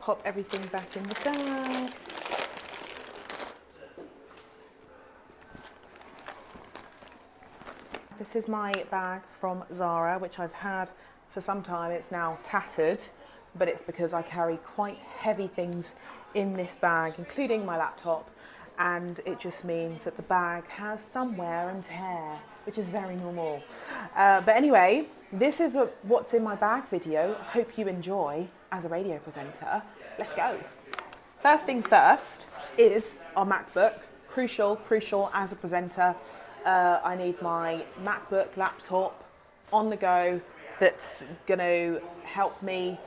pop everything back in the bag. This is my bag from Zara, which I've had for some time. It's now tattered, but it's because I carry quite heavy things in this bag, including my laptop, and it just means that the bag has some wear and tear, which is very normal. But anyway, this is a what's in my bag video. Hope you enjoy as a radio presenter. Let's go. First things first is our MacBook. Crucial as a presenter. I need my MacBook laptop on the go that's going to help me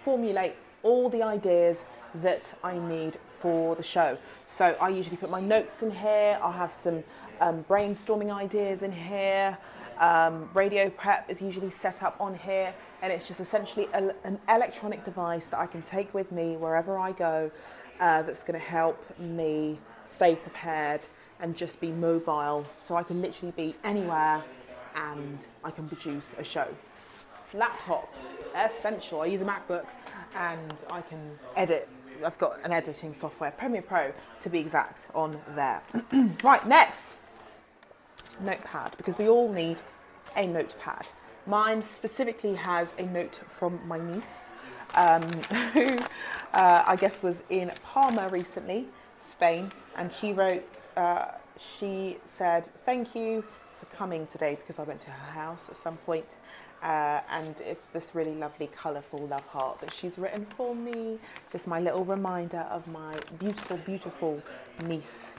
formulate all the ideas that I need for the show. So I usually put my notes in here. I'll have some brainstorming ideas in here. Radio prep is usually set up on here, and it's just essentially an electronic device that I can take with me wherever I go, that's going to help me stay prepared and just be mobile, so I can literally be anywhere and I can produce a show. Laptop, essential. I use a MacBook and I can edit. I've got an editing software, Premiere Pro to be exact, on there. Right, next, notepad, because we all need a notepad. Mine specifically has a note from my niece, who I guess was in Palma recently, Spain, and she wrote, she said, "Thank you for coming today," because I went to her house at some point, and it's this really lovely colourful love heart that she's written for me, just my little reminder of my beautiful niece.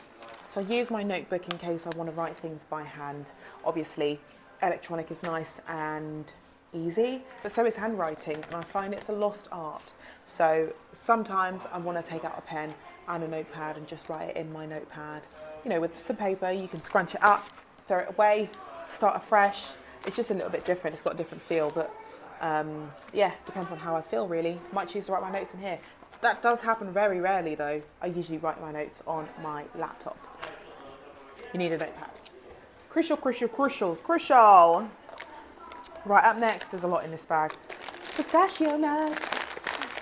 So I use my notebook in case I want to write things by hand. Obviously, electronic is nice and easy, but so is handwriting, and I find it's a lost art. So sometimes I want to take out a pen and a notepad and just write it in my notepad. You know, with some paper, you can scrunch it up, throw it away, start afresh. It's just a little bit different. It's got a different feel, but yeah, depends on how I feel really. Might choose to write my notes in here. That does happen very rarely though. I usually write my notes on my laptop. You need a notepad. Crucial. Right, up next, there's a lot in this bag. Pistachio nuts.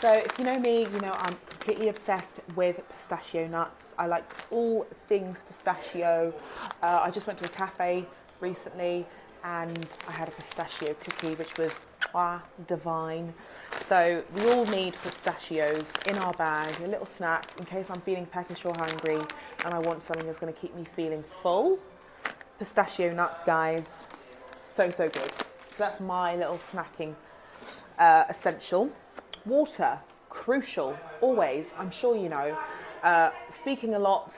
So if you know me, you know I'm completely obsessed with pistachio nuts. I like all things pistachio. I just went to a cafe recently and I had a pistachio cookie, which was divine. So we all need pistachios in our bag, a little snack in case I'm feeling peckish or hungry and I want something that's going to keep me feeling full. Pistachio nuts, guys, so good. So that's my little snacking essential. Water, crucial, always. I'm sure you know. Speaking a lot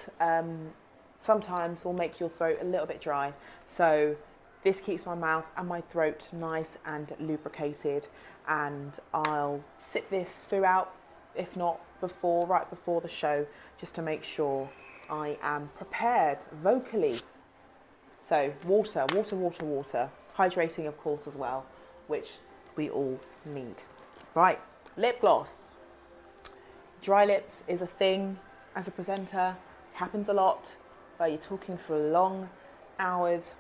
sometimes will make your throat a little bit dry. So this keeps my mouth and my throat nice and lubricated. And I'll sip this throughout, if not before, right before the show, just to make sure I am prepared vocally. So water. Hydrating, of course, as well, which we all need. Right, lip gloss. Dry lips is a thing as a presenter. It happens a lot where you're talking for long hours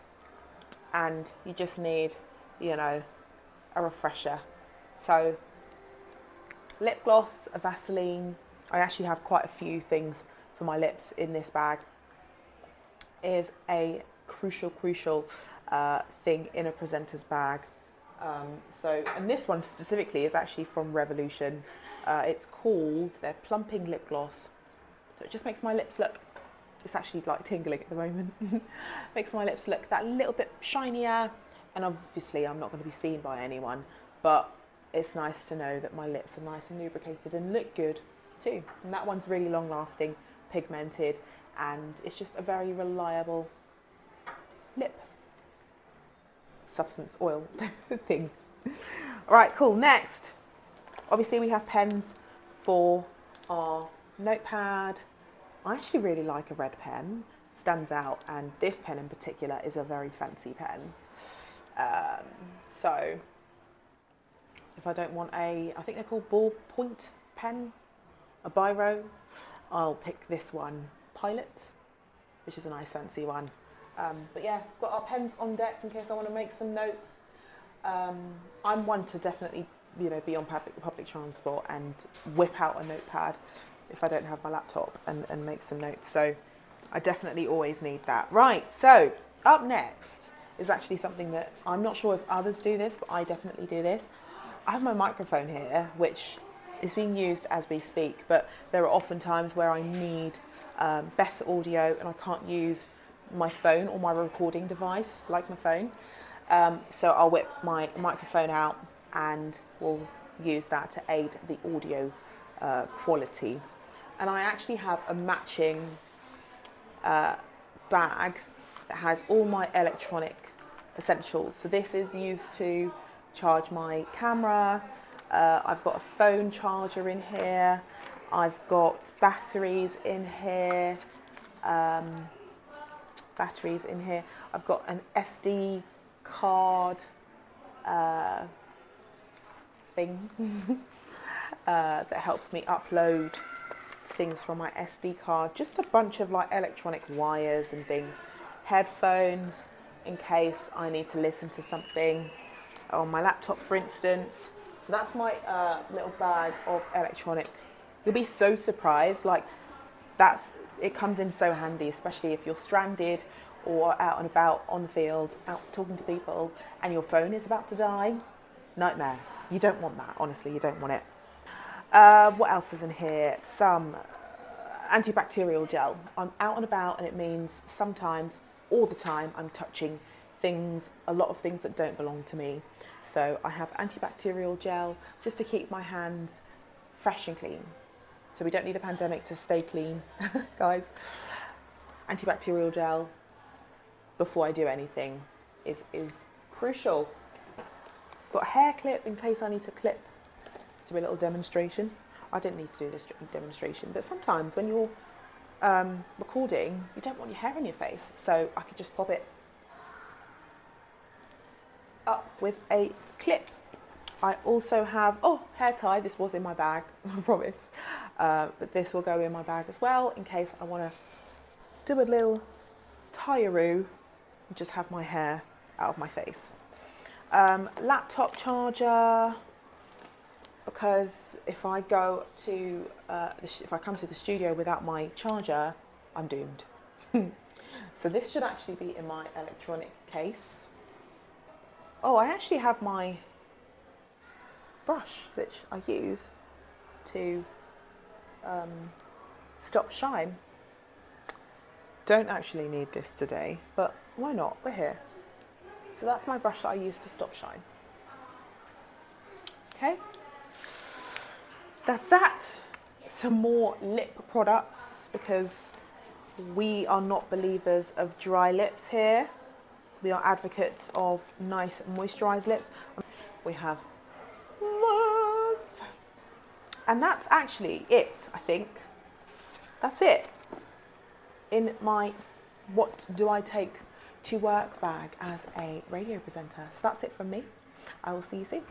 and you just need, you know, a refresher. So lip gloss, a Vaseline. I actually have quite a few things for my lips in this bag. Is a crucial thing in a presenter's bag. And this one specifically is actually from Revolution. It's called their Plumping Lip Gloss. So it just makes my lips look, it's actually like tingling at the moment, makes my lips look that little bit shinier. And obviously I'm not going to be seen by anyone, but it's nice to know that my lips are nice and lubricated and look good too. And that one's really long lasting, pigmented, and it's just a very reliable lip substance oil thing. All right, cool. Next, obviously we have pens for our notepad. I actually really like a red pen, stands out, and this pen in particular is a very fancy pen. So if I don't want I think they're called ballpoint pen, a biro, I'll pick this one, Pilot, which is a nice fancy one. But yeah, got our pens on deck in case I want to make some notes. I'm one to definitely be on public transport and whip out a notepad if I don't have my laptop and make some notes. So I definitely always need that. Right, so up next is actually something that I'm not sure if others do this, but I definitely do this. I have my microphone here, which is being used as we speak, but there are often times where I need better audio and I can't use my phone or my recording device like my phone. So I'll whip my microphone out and we'll use that to aid the audio quality. And I actually have a matching bag that has all my electronic essentials. So this is used to charge my camera. I've got a phone charger in here. I've got batteries in here. I've got an SD card thing that helps me upload things from my SD card. Just a bunch of like electronic wires and things. Headphones in case I need to listen to something on my laptop, for instance. So that's my little bag of electronic. You'll be so surprised. Like it comes in so handy, especially if you're stranded or out and about on the field, out talking to people, and your phone is about to die. Nightmare. You don't want that. Honestly, you don't want it. What else is in here? Some antibacterial gel. I'm out and about, and it means sometimes, all the time, I'm touching things, a lot of things that don't belong to me. So I have antibacterial gel just to keep my hands fresh and clean. So we don't need a pandemic to stay clean, guys. Antibacterial gel before I do anything is crucial. Got a hair clip in case I need to clip. Let's do a little demonstration. I didn't need to do this demonstration, but sometimes when you're recording, you don't want your hair in your face, so I could just pop it up with a clip. I also have, hair tie. This was in my bag, I promise. But this will go in my bag as well in case I want to do a little tie-a-roo and just have my hair out of my face. Laptop charger, because if I go to if I come to the studio without my charger, I'm doomed. So this should actually be in my electronic case. Oh, I actually have my brush, which I use to stop shine. Don't actually need this today, but why not? We're here. So that's my brush that I use to stop shine. Okay, that's that. Some more lip products, because we are not believers of dry lips here. We are advocates of nice moisturized lips. We have this. And that's actually it, I think. That's it in my what do I take to work bag as a radio presenter. So that's it from me. I will see you soon.